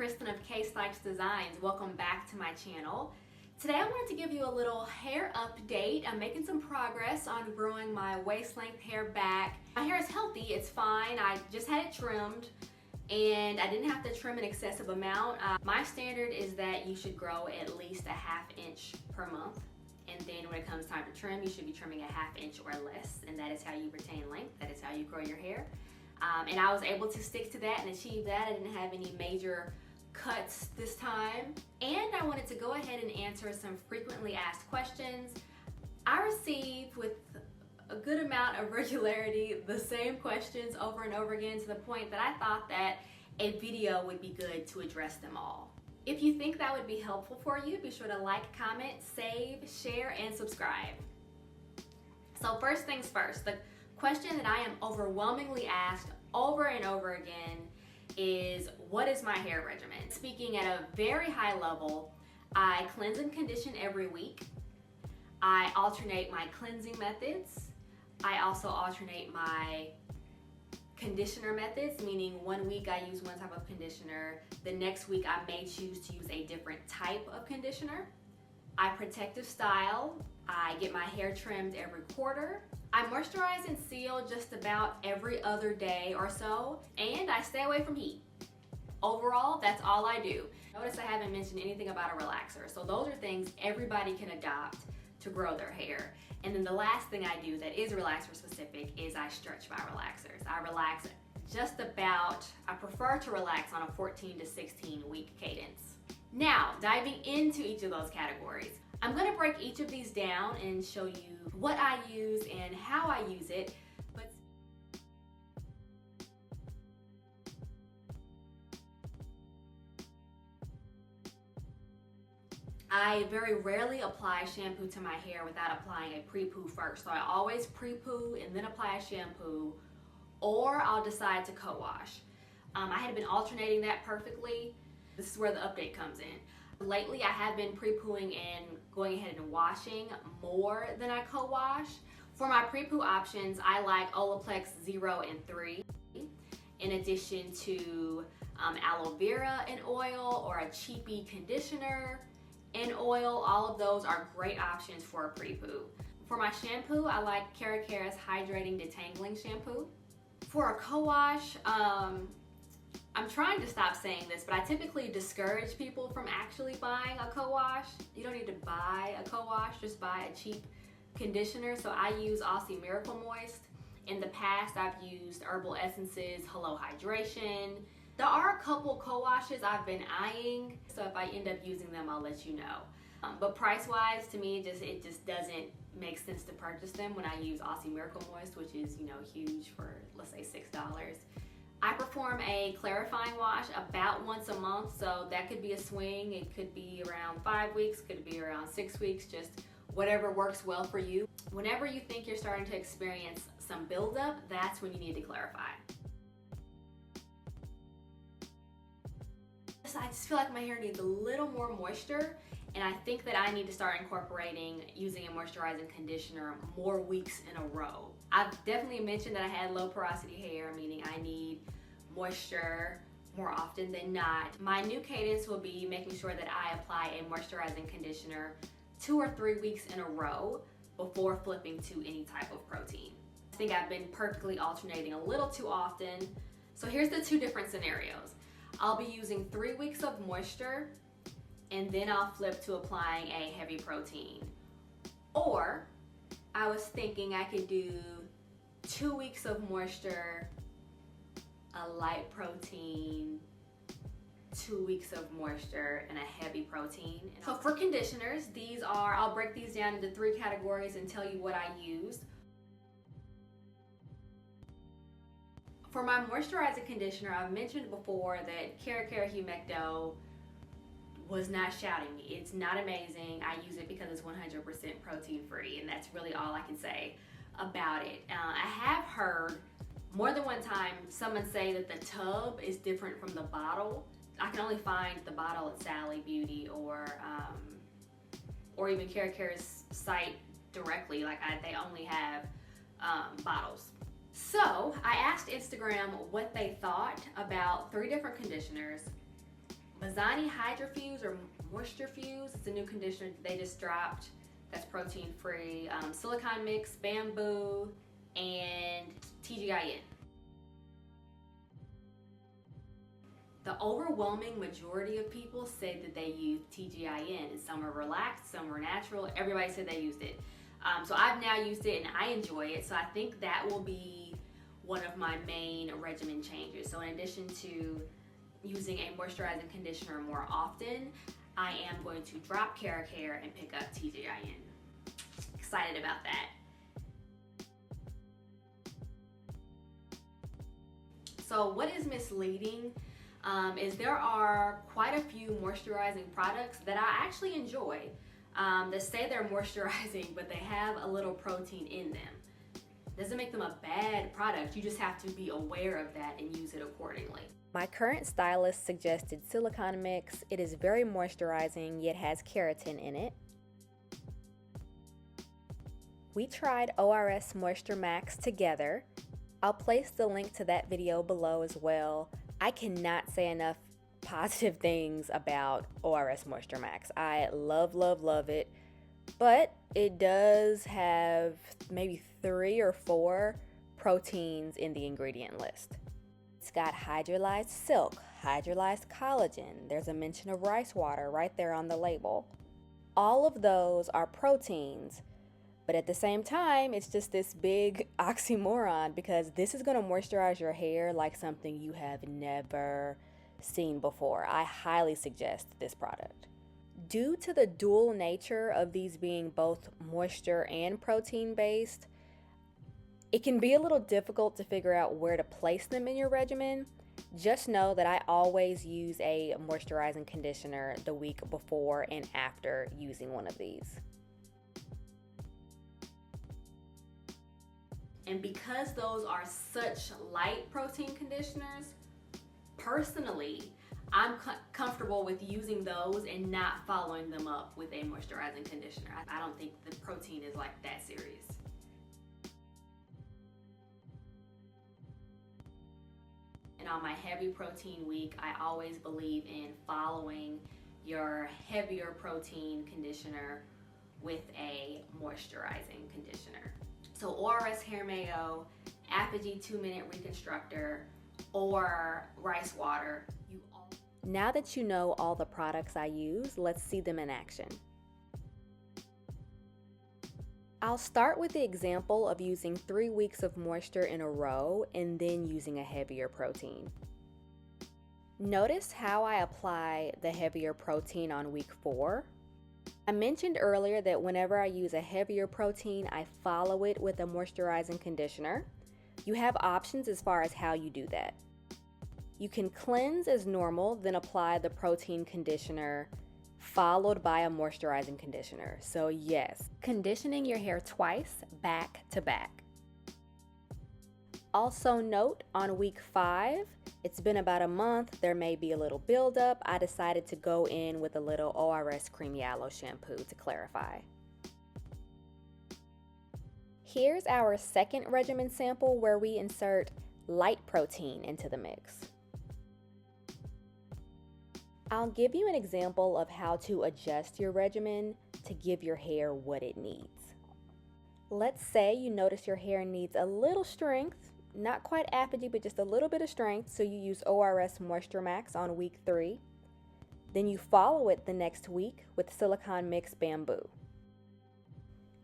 Kristen of Case Likes Designs. Welcome back to my channel. Today I wanted to give you a little hair update. I'm making some progress on growing my waist length hair back. My hair is healthy, it's fine. I just had it trimmed and I didn't have to trim an excessive amount. My standard is that you should grow at least a ½ inch per month. And then when it comes time to trim, you should be trimming a ½ inch or less. And that is how you retain length. That is how you grow your hair. And I was able to stick to that and achieve that. I didn't have any major cuts this time. And I wanted to go ahead and answer some frequently asked questions. I receive with a good amount of regularity the same questions over and over again, to the point that I thought that a video would be good to address them all. If you think that would be helpful for you, be sure to like, comment, save, share, and subscribe. So first things first, the question that I am overwhelmingly asked over and over again is, what is my hair regimen? Speaking at a very high level, I cleanse and condition every week. I alternate my cleansing methods. I also alternate my conditioner methods, meaning one week I use one type of conditioner, the next week I may choose to use a different type of conditioner. I protective style. I get my hair trimmed every quarter. I moisturize and seal just about every other day or so, and I stay away from heat. Overall, that's all I do. Notice I haven't mentioned anything about a relaxer, so those are things everybody can adopt to grow their hair. And then the last thing I do that is relaxer specific is I stretch my relaxers. I relax just about, I prefer to relax on a 14 to 16 week cadence. Now, diving into each of those categories, I'm gonna break each of these down and show you what I use and how I use it. But I very rarely apply shampoo to my hair without applying a pre-poo first. So I always pre-poo and then apply a shampoo, or I'll decide to co-wash. I had been alternating that perfectly. This is where the update comes in. Lately, I have been pre-pooing and going ahead and washing more than I co-wash. For my pre-poo options, I like Olaplex 0 and 3, in addition to aloe vera in oil or a cheapy conditioner in oil. All of those are great options for a pre-poo. For my shampoo, I like Cara's Hydrating Detangling Shampoo. For a co-wash, I'm trying to stop saying this, but I typically discourage people from actually buying a co-wash. You don't need to buy a co-wash, just buy a cheap conditioner. So I use Aussie Miracle Moist. In the past, I've used Herbal Essences Hello Hydration. There are a couple co-washes I've been eyeing, so if I end up using them, I'll let you know. But price-wise, to me, it just doesn't make sense to purchase them when I use Aussie Miracle Moist, which is, huge for, let's say, $6. I perform a clarifying wash about once a month, so that could be a swing. It could be around 5 weeks, could be around 6 weeks, just whatever works well for you. Whenever you think you're starting to experience some buildup, that's when you need to clarify. So I just feel like my hair needs a little more moisture, and I think that I need to start incorporating using a moisturizing conditioner more weeks in a row. I've definitely mentioned that I had low porosity hair, meaning I need moisture more often than not. My new cadence will be making sure that I apply a moisturizing conditioner 2 or 3 weeks in a row before flipping to any type of protein. I think I've been perfectly alternating a little too often. So here's the two different scenarios. I'll be using 3 weeks of moisture, and then I'll flip to applying a heavy protein. Or I was thinking I could do 2 weeks of moisture, a light protein, 2 weeks of moisture, and a heavy protein. So for conditioners, I'll break these down into 3 categories and tell you what I use. For my moisturizing conditioner, I've mentioned before that Cara Humecto was not shouting me. It's not amazing. I use it because it's 100% protein free, and that's really all I can say about it. I have heard more than one time someone say that the tub is different from the bottle. I can only find the bottle at Sally Beauty or even Cara's site directly. They only have bottles. So I asked Instagram what they thought about 3 different conditioners, Mazani Hydrofuse or Moisture Fuse. It's a new conditioner they just dropped that's protein free. Silicone Mix, Bamboo, and TGIN. The overwhelming majority of people said that they used TGIN, and some are relaxed, some were natural. Everybody said they used it. So I've now used it and I enjoy it. So I think that will be one of my main regimen changes. So in addition to using a moisturizing conditioner more often, I am going to drop Care and pick up TGIN. Excited about that. So what is misleading is there are quite a few moisturizing products that I actually enjoy that say they're moisturizing, but they have a little protein in them. Doesn't make them a bad product, you just have to be aware of that and use it accordingly. My current stylist suggested Silicone Mix. It is very moisturizing, yet has keratin in it. We tried ORS Moisture Max together. I'll place the link to that video below as well. I cannot say enough positive things about ORS Moisture Max. I love, love, love it, but it does have maybe 3 or 4 proteins in the ingredient list. It's got hydrolyzed silk, hydrolyzed collagen. There's a mention of rice water right there on the label. All of those are proteins, but at the same time, it's just this big oxymoron because this is going to moisturize your hair like something you have never seen before. I highly suggest this product. Due to the dual nature of these being both moisture and protein based, it can be a little difficult to figure out where to place them in your regimen. Just know that I always use a moisturizing conditioner the week before and after using one of these. And because those are such light protein conditioners, personally, I'm comfortable with using those and not following them up with a moisturizing conditioner. I don't think the protein is like that serious. And on my heavy protein week, I always believe in following your heavier protein conditioner with a moisturizing conditioner. So ORS Hair Mayo, Apogee 2-Minute Reconstructor, or rice water. Now that you know all the products I use, let's see them in action. I'll start with the example of using 3 weeks of moisture in a row and then using a heavier protein. Notice how I apply the heavier protein on week 4. I mentioned earlier that whenever I use a heavier protein, I follow it with a moisturizing conditioner. You have options as far as how you do that. You can cleanse as normal, then apply the protein conditioner followed by a moisturizing conditioner. So yes, conditioning your hair twice, back to back. Also note, on week 5, it's been about a month, there may be a little buildup. I decided to go in with a little ORS Creamy Aloe shampoo to clarify. Here's our second regimen sample where we insert light protein into the mix. I'll give you an example of how to adjust your regimen to give your hair what it needs. Let's say you notice your hair needs a little strength, not quite apogee, but just a little bit of strength, so you use ORS Moisture Max on week 3. Then you follow it the next week with Silicone Mix Bamboo.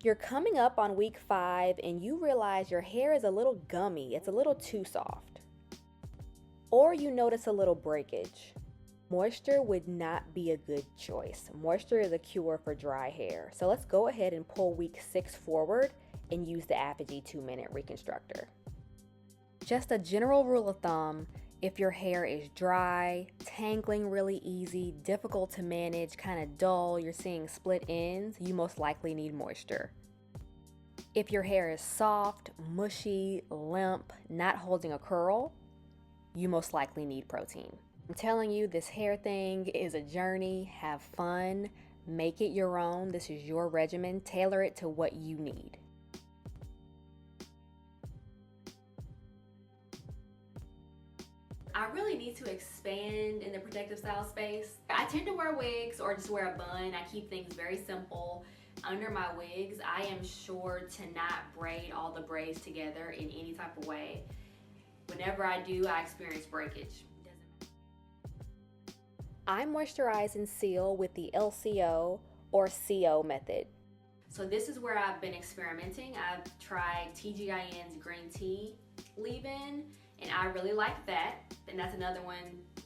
You're coming up on week 5 and you realize your hair is a little gummy, it's a little too soft. Or you notice a little breakage. Moisture would not be a good choice. Moisture is a cure for dry hair. So let's go ahead and pull week 6 forward and use the Apogee 2-Minute Reconstructor. Just a general rule of thumb, if your hair is dry, tangling really easy, difficult to manage, kind of dull, you're seeing split ends, you most likely need moisture. If your hair is soft, mushy, limp, not holding a curl, you most likely need protein. I'm telling you, this hair thing is a journey. Have fun, make it your own. This is your regimen. Tailor it to what you need. I really need to expand in the protective style space. I tend to wear wigs or just wear a bun. I keep things very simple. Under my wigs, I am sure to not braid all the braids together in any type of way. Whenever I do, I experience breakage. I moisturize and seal with the LCO or CO method. So this is where I've been experimenting. I've tried TGIN's green tea leave-in, and I really like that. And that's another one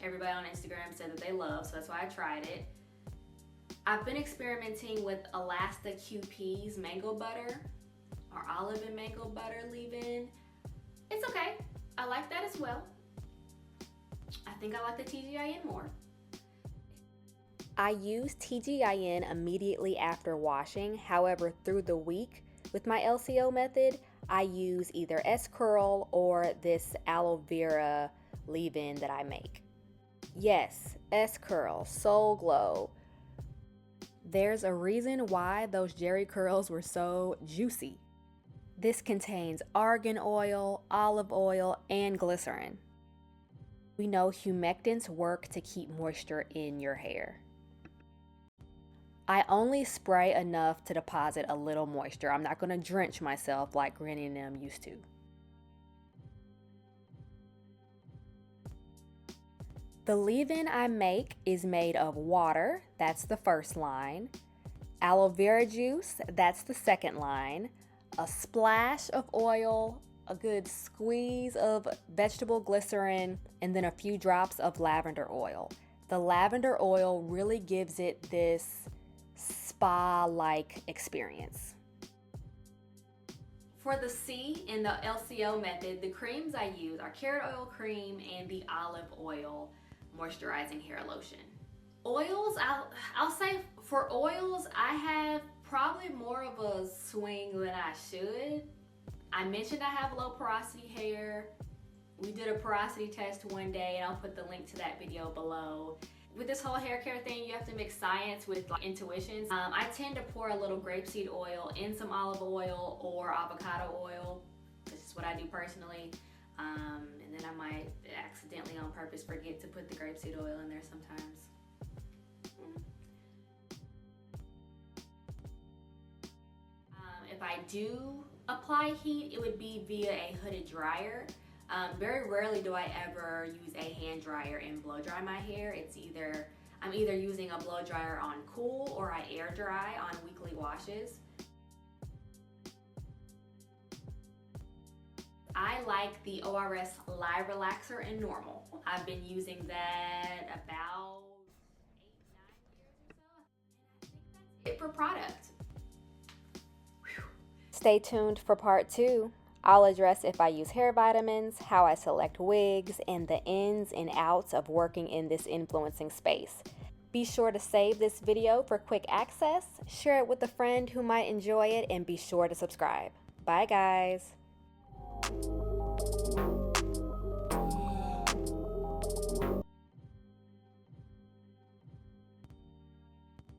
everybody on Instagram said that they love, so that's why I tried it. I've been experimenting with Elasta QP's mango butter or olive and mango butter leave-in. It's okay. I like that as well. I think I like the TGIN more. I use TGIN immediately after washing. However, through the week with my LCO method, I use either S-Curl or this aloe vera leave-in that I make. Yes, S-Curl, Soul Glow. There's a reason why those Jerry curls were so juicy. This contains argan oil, olive oil, and glycerin. We know humectants work to keep moisture in your hair. I only spray enough to deposit a little moisture. I'm not going to drench myself like Granny and them used to. The leave-in I make is made of water, that's the first line, aloe vera juice, that's the second line, a splash of oil, a good squeeze of vegetable glycerin, and then a few drops of lavender oil. The lavender oil really gives it this spa-like experience. For the C in the LCO method, the creams I use are carrot oil cream and the olive oil moisturizing hair lotion. Oils, I'll say for oils, I have probably more of a swing than I should. I mentioned I have low porosity hair. We did a porosity test one day, and I'll put the link to that video below. With this whole hair care thing, you have to mix science with intuition. I tend to pour a little grapeseed oil in some olive oil or avocado oil. This is what I do personally. And then I might accidentally on purpose forget to put the grapeseed oil in there sometimes. If I do apply heat, it would be via a hooded dryer. Very rarely do I ever use a hand dryer and blow dry my hair. I'm either using a blow dryer on cool or I air dry on weekly washes. I like the ORS Live Relaxer in normal. I've been using that about 8-9 years or so. And I think that's it for product. Stay tuned for part 2. I'll address if I use hair vitamins, how I select wigs, and the ins and outs of working in this influencing space. Be sure to save this video for quick access, share it with a friend who might enjoy it, and be sure to subscribe. Bye guys.